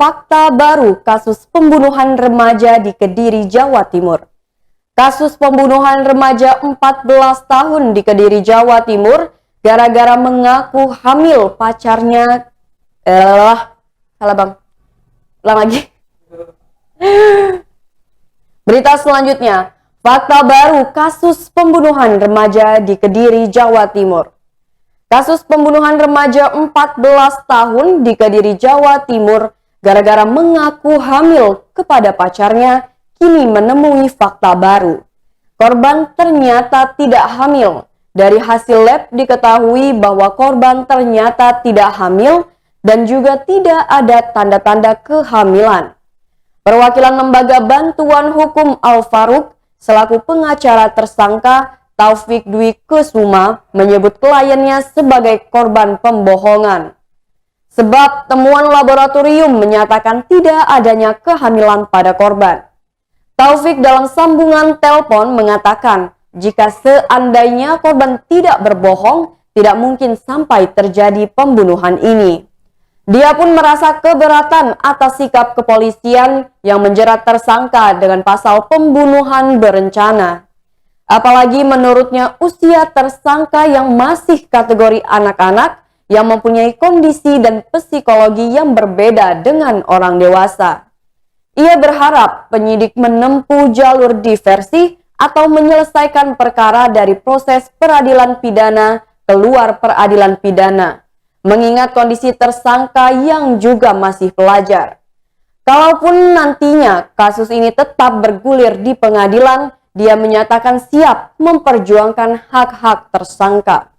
fakta baru kasus pembunuhan remaja di Kediri, Jawa Timur. Kasus pembunuhan remaja 14 tahun di Kediri, Jawa Timur gara-gara mengaku hamil pacarnya. Salah bang. Ulang lagi. Berita selanjutnya, fakta baru kasus pembunuhan remaja di Kediri, Jawa Timur. Kasus pembunuhan remaja 14 tahun di Kediri, Jawa Timur gara-gara mengaku hamil kepada pacarnya kini menemui fakta baru. Korban ternyata tidak hamil. Dari hasil lab diketahui bahwa korban ternyata tidak hamil dan juga tidak ada tanda-tanda kehamilan. Perwakilan Lembaga Bantuan Hukum Al-Faruq selaku pengacara tersangka Taufik Dwi Kusuma menyebut kliennya sebagai korban pembohongan. Sebab temuan laboratorium menyatakan tidak adanya kehamilan pada korban. Taufik dalam sambungan telepon mengatakan jika seandainya korban tidak berbohong, tidak mungkin sampai terjadi pembunuhan ini. Dia pun merasa keberatan atas sikap kepolisian yang menjerat tersangka dengan pasal pembunuhan berencana. Apalagi menurutnya usia tersangka yang masih kategori anak-anak yang mempunyai kondisi dan psikologi yang berbeda dengan orang dewasa. Ia berharap penyidik menempuh jalur diversi atau menyelesaikan perkara dari proses peradilan pidana keluar peradilan pidana, mengingat kondisi tersangka yang juga masih pelajar. Kalaupun nantinya kasus ini tetap bergulir di pengadilan, dia menyatakan siap memperjuangkan hak-hak tersangka.